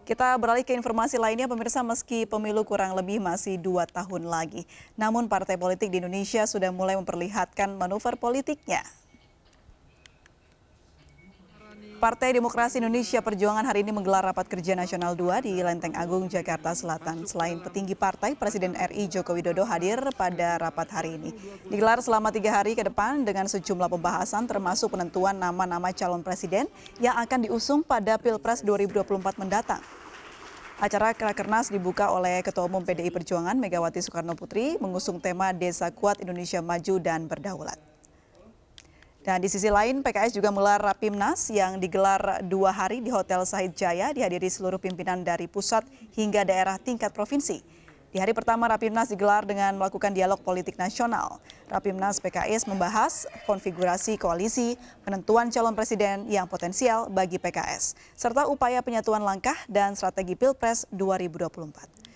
Kita beralih ke informasi lainnya, pemirsa, meski pemilu kurang lebih masih 2 tahun lagi. Namun partai politik di Indonesia sudah mulai memperlihatkan manuver politiknya. Partai Demokrasi Indonesia Perjuangan hari ini menggelar rapat kerja nasional 2 di Lenteng Agung, Jakarta Selatan. Selain petinggi partai, Presiden RI Joko Widodo hadir pada rapat hari ini. Digelar selama 3 hari ke depan dengan sejumlah pembahasan termasuk penentuan nama-nama calon presiden yang akan diusung pada Pilpres 2024 mendatang. Acara Rakernas dibuka oleh Ketua Umum PDI Perjuangan Megawati Soekarno Putri mengusung tema Desa Kuat Indonesia Maju dan Berdaulat. Dan di sisi lain, PKS juga menggelar Rapimnas yang digelar 2 hari di Hotel Sahid Jaya, dihadiri seluruh pimpinan dari pusat hingga daerah tingkat provinsi. Di hari pertama Rapimnas digelar dengan melakukan dialog politik nasional. Rapimnas PKS membahas konfigurasi koalisi, penentuan calon presiden yang potensial bagi PKS, serta upaya penyatuan langkah dan strategi Pilpres 2024.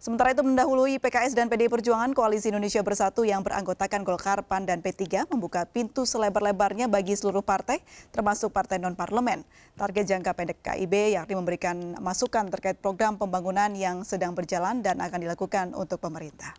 Sementara itu mendahului PKS dan PDI Perjuangan, Koalisi Indonesia Bersatu yang beranggotakan Golkar, PAN, dan P3 membuka pintu selebar-lebarnya bagi seluruh partai, termasuk partai non-parlemen. Target jangka pendek KIB yakni memberikan masukan terkait program pembangunan yang sedang berjalan dan akan dilakukan untuk pemerintah.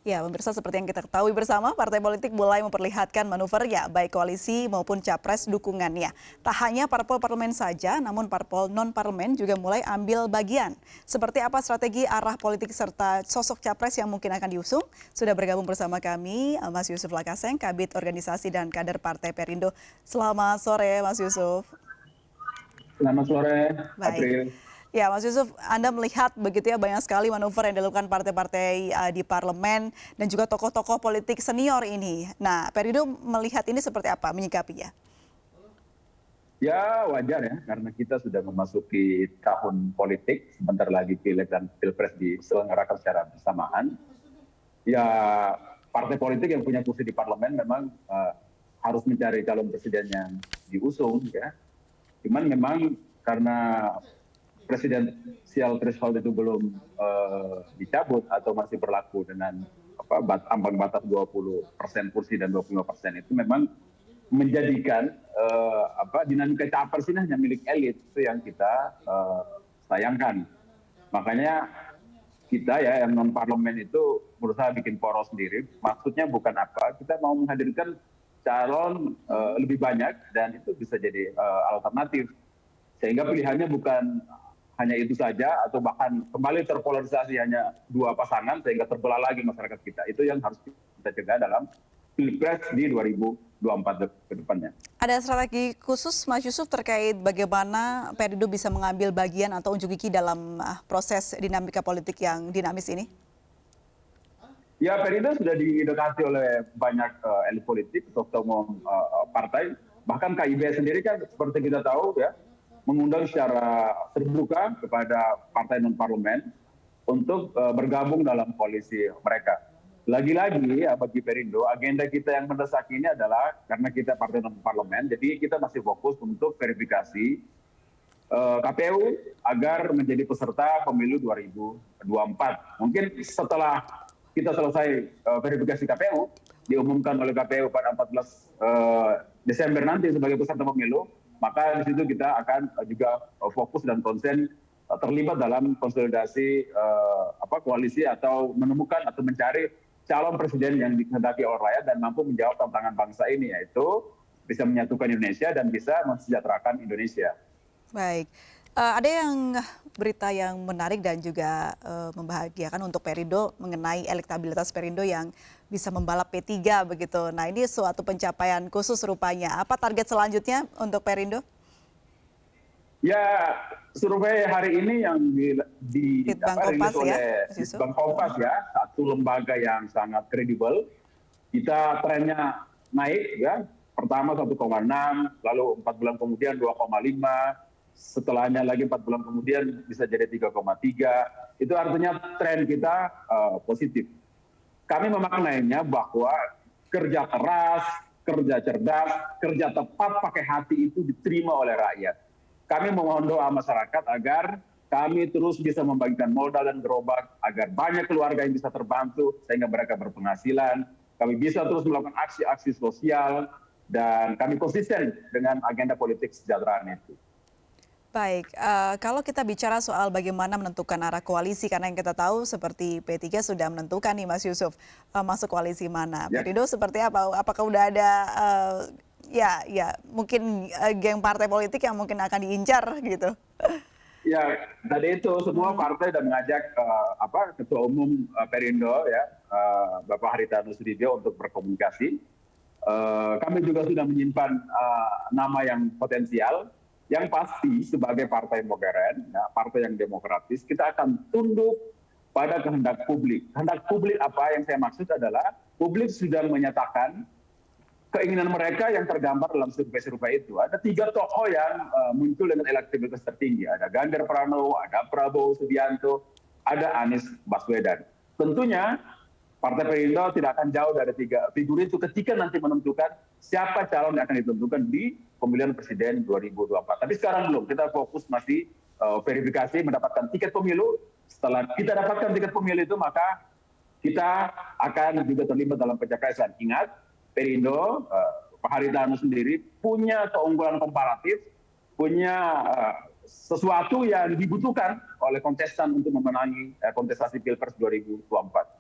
Ya, pemirsa, seperti yang kita ketahui bersama, partai politik mulai memperlihatkan manuvernya, baik koalisi maupun capres dukungannya. Tak hanya parpol parlemen saja, namun parpol non-parlemen juga mulai ambil bagian. Seperti apa strategi arah politik serta sosok capres yang mungkin akan diusung? Sudah bergabung bersama kami Mas Yusuf Lakaseng, Kabid Organisasi dan Kader Partai Perindo. Selamat sore, Mas Yusuf. Selamat sore, April. Ya, Mas Yusuf, Anda melihat begitu ya banyak sekali manuver yang dilakukan partai-partai di parlemen dan juga tokoh-tokoh politik senior ini. Nah, Perindo melihat ini seperti apa, menyikapinya? Ya, wajar ya, karena kita sudah memasuki tahun politik, sebentar lagi Pileg dan Pilpres diselenggarakan secara bersamaan. Ya, partai politik yang punya kursi di parlemen memang harus mencari calon presiden yang diusung ya. Cuman memang karena presidensial threshold itu belum dicabut atau masih berlaku dengan ambang batas 20% kursi dan 25% itu memang menjadikan dinamika capres ini hanya milik elit, itu yang kita sayangkan. Makanya kita ya yang non parlemen itu berusaha bikin poros sendiri. Maksudnya bukan apa, kita mau menghadirkan calon lebih banyak dan itu bisa jadi alternatif. Sehingga pilihannya bukan hanya itu saja atau bahkan kembali terpolarisasi hanya 2 pasangan sehingga terbelah lagi masyarakat kita. Itu yang harus kita cegah dalam Pilpres di 2024 ke depannya. Ada strategi khusus, Mas Yusuf, terkait bagaimana Perindo bisa mengambil bagian atau unjuk gigi dalam proses dinamika politik yang dinamis ini? Ya, Perindo sudah diedukasi oleh banyak elit politik, ketua umum partai. Bahkan KIB sendiri kan seperti kita tahu ya, mengundang secara terbuka kepada partai non-parlemen untuk bergabung dalam koalisi mereka. Lagi-lagi ya bagi Perindo, agenda kita yang mendesak ini adalah karena kita partai non-parlemen, jadi kita masih fokus untuk verifikasi KPU agar menjadi peserta pemilu 2024. Mungkin setelah kita selesai verifikasi KPU, diumumkan oleh KPU pada 14 Desember nanti sebagai peserta pemilu, maka di situ kita akan juga fokus dan konsen terlibat dalam konsolidasi koalisi atau menemukan atau mencari calon presiden yang dikehendaki oleh rakyat dan mampu menjawab tantangan bangsa ini, yaitu bisa menyatukan Indonesia dan bisa mensejahterakan Indonesia. Baik, ada yang berita yang menarik dan juga membahagiakan untuk Perindo mengenai elektabilitas Perindo yang bisa membalap P3 begitu. Nah, ini suatu pencapaian khusus rupanya. Apa target selanjutnya untuk Perindo? Ya, survei hari ini yang dirilis oleh Litbang Kompas ya, satu lembaga yang sangat kredibel. Kita trennya naik ya, pertama 1,6, lalu 4 bulan kemudian 2,5, setelahnya lagi 4 bulan kemudian bisa jadi 3,3. Itu artinya tren kita positif. Kami memaknainya bahwa kerja keras, kerja cerdas, kerja tepat pakai hati itu diterima oleh rakyat. Kami memohon doa masyarakat agar kami terus bisa membagikan modal dan gerobak agar banyak keluarga yang bisa terbantu sehingga mereka berpenghasilan. Kami bisa terus melakukan aksi-aksi sosial dan kami konsisten dengan agenda politik kesejahteraan itu. Baik, kalau kita bicara soal bagaimana menentukan arah koalisi, karena yang kita tahu seperti P3 sudah menentukan nih Mas Yusuf, masuk koalisi mana. Ya. Perindo seperti apa? Apakah udah ada mungkin geng partai politik yang mungkin akan diincar gitu? Ya, tadi itu semua partai sudah mengajak Ketua Umum Perindo ya, Bapak Haritanu Sudibyo untuk berkomunikasi. Kami juga sudah menyimpan nama yang potensial. Yang pasti sebagai partai modern, ya, partai yang demokratis, kita akan tunduk pada kehendak publik. Kehendak publik apa yang saya maksud adalah publik sudah menyatakan keinginan mereka yang tergambar dalam survei-survei itu. Ada 3 tokoh yang muncul dengan elektabilitas tertinggi. Ada Ganjar Pranowo, ada Prabowo Subianto, ada Anies Baswedan. Tentunya Partai Perindo tidak akan jauh dari 3 figur itu ketika nanti menentukan siapa calon yang akan ditentukan di pemilihan presiden 2024. Tapi sekarang belum, kita fokus masih verifikasi mendapatkan tiket pemilu. Setelah kita dapatkan tiket pemilu itu, maka kita akan juga terlibat dalam pencapresan. Ingat, Perindo, Pak Haritanu sendiri punya keunggulan komparatif, punya sesuatu yang dibutuhkan oleh kontestan untuk memenangi kontestasi Pilpres 2024.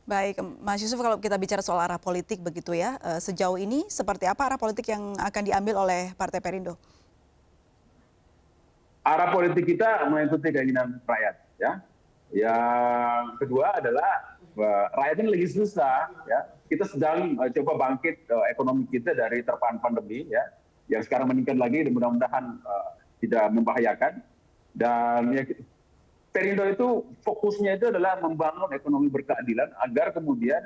Baik, Mas Yusuf, kalau kita bicara soal arah politik begitu ya, sejauh ini seperti apa arah politik yang akan diambil oleh Partai Perindo? Arah politik kita mengikuti keinginan rakyat, ya. Yang kedua adalah rakyat ini lagi susah, ya. Kita sedang coba bangkit ekonomi kita dari terpaan pandemi, ya, yang sekarang meningkat lagi, dan mudah-mudahan tidak membahayakan. Dan ya, Perindo itu fokusnya itu adalah membangun ekonomi berkeadilan agar kemudian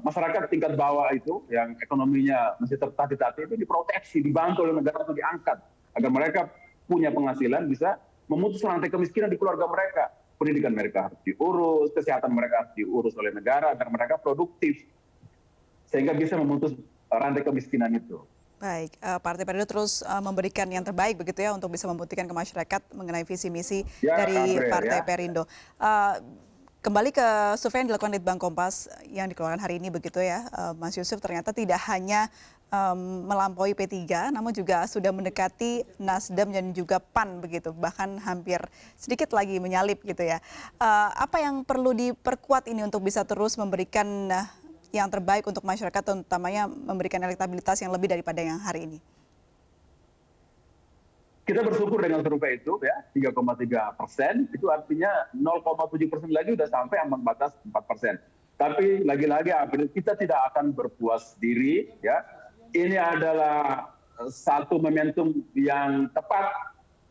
masyarakat tingkat bawah itu yang ekonominya masih tertatih-tatih itu diproteksi, dibantu oleh negara untuk diangkat agar mereka punya penghasilan, bisa memutus rantai kemiskinan di keluarga mereka. Pendidikan mereka harus diurus, kesehatan mereka harus diurus oleh negara agar mereka produktif sehingga bisa memutus rantai kemiskinan itu. Baik, Partai Perindo terus memberikan yang terbaik begitu ya untuk bisa membuktikan ke masyarakat mengenai visi misi dari Partai Perindo. Kembali ke survei yang dilakukan Litbang Kompas yang dikeluarkan hari ini begitu ya, Mas Yusuf, ternyata tidak hanya melampaui P3, namun juga sudah mendekati Nasdem dan juga PAN begitu, bahkan hampir sedikit lagi menyalip gitu ya. Apa yang perlu diperkuat ini untuk bisa terus memberikan yang terbaik untuk masyarakat, utamanya memberikan elektabilitas yang lebih daripada yang hari ini? Kita bersyukur dengan survei itu ya, 3,3%, itu artinya 0,7% lagi sudah sampai ambang batas 4%. Tapi lagi-lagi kita tidak akan berpuas diri ya. Ini adalah satu momentum yang tepat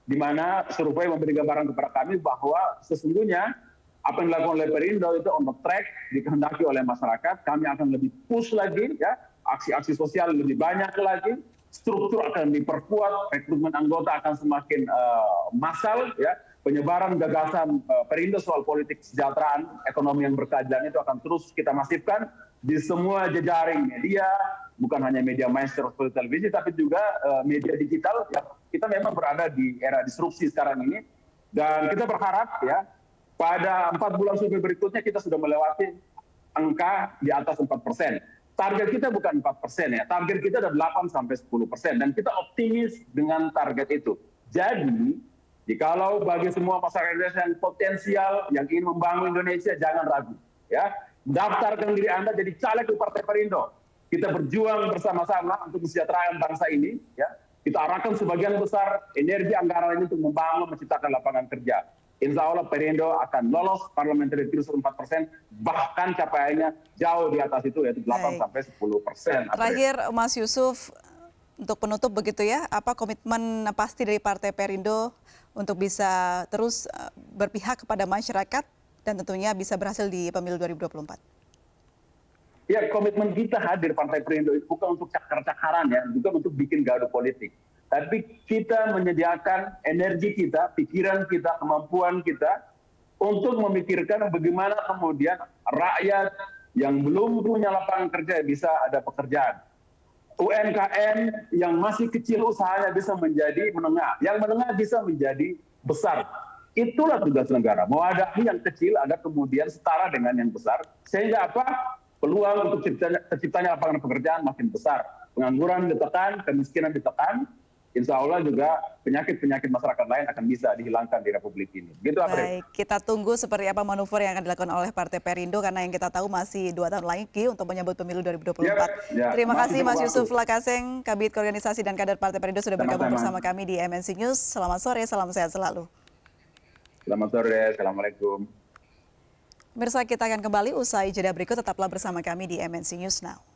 di mana survei memberi gambaran kepada kami bahwa sesungguhnya apa yang dilakukan oleh Perindo itu on the track, dikehendaki oleh masyarakat. Kami akan lebih push lagi, ya, aksi-aksi sosial lebih banyak lagi, struktur akan diperkuat, rekrutmen anggota akan semakin massal, ya, penyebaran gagasan Perindo soal politik kesejahteraan, ekonomi yang berkeadilan itu akan terus kita masifkan di semua jejaring media, bukan hanya media mainstream seperti televisi, tapi juga media digital. Ya, kita memang berada di era disrupsi sekarang ini, dan kita berharap ya, pada 4 bulan survei berikutnya kita sudah melewati angka di atas 4%. Target kita bukan 4% ya, target kita ada 8-10%, dan kita optimis dengan target itu. Jadi, jikalau bagi semua masyarakat Indonesia yang potensial, yang ingin membangun Indonesia, jangan ragu. Ya, daftarkan diri Anda jadi caleg di Partai Perindo. Kita berjuang bersama-sama untuk kesejahteraan bangsa ini. Ya, kita arahkan sebagian besar energi anggaran ini untuk membangun, menciptakan lapangan kerja. Insya Allah Perindo akan lolos parliamentary threshold 4%, bahkan capaiannya jauh di atas itu, yaitu 8-10%. Terakhir Mas Yusuf, untuk penutup begitu ya, apa komitmen pasti dari Partai Perindo untuk bisa terus berpihak kepada masyarakat dan tentunya bisa berhasil di pemilu 2024? Ya, komitmen kita hadir Partai Perindo itu bukan untuk cakar-cakaran ya, bukan untuk bikin gaduh politik. Tapi kita menyediakan energi kita, pikiran kita, kemampuan kita untuk memikirkan bagaimana kemudian rakyat yang belum punya lapangan kerja bisa ada pekerjaan. UMKM yang masih kecil usahanya bisa menjadi menengah, yang menengah bisa menjadi besar. Itulah tugas negara, mewadahi yang kecil agar kemudian setara dengan yang besar, sehingga apa? Peluang untuk terciptanya lapangan pekerjaan makin besar. pengangguran ditekan, kemiskinan ditekan, insya Allah juga penyakit-penyakit masyarakat lain akan bisa dihilangkan di Republik ini. Gitu, April. Baik, kita tunggu seperti apa manuver yang akan dilakukan oleh Partai Perindo karena yang kita tahu masih 2 tahun lagi untuk menyambut pemilu 2024. Terima kasih Mas Yusuf Lakaseng, Kabid Organisasi dan Kader Partai Perindo sudah bergabung bersama kami di MNC News. Selamat sore, salam sehat selalu. Selamat sore, Assalamualaikum. Pemirsa, kita akan kembali usai jeda berikut, tetaplah bersama kami di MNC News Now.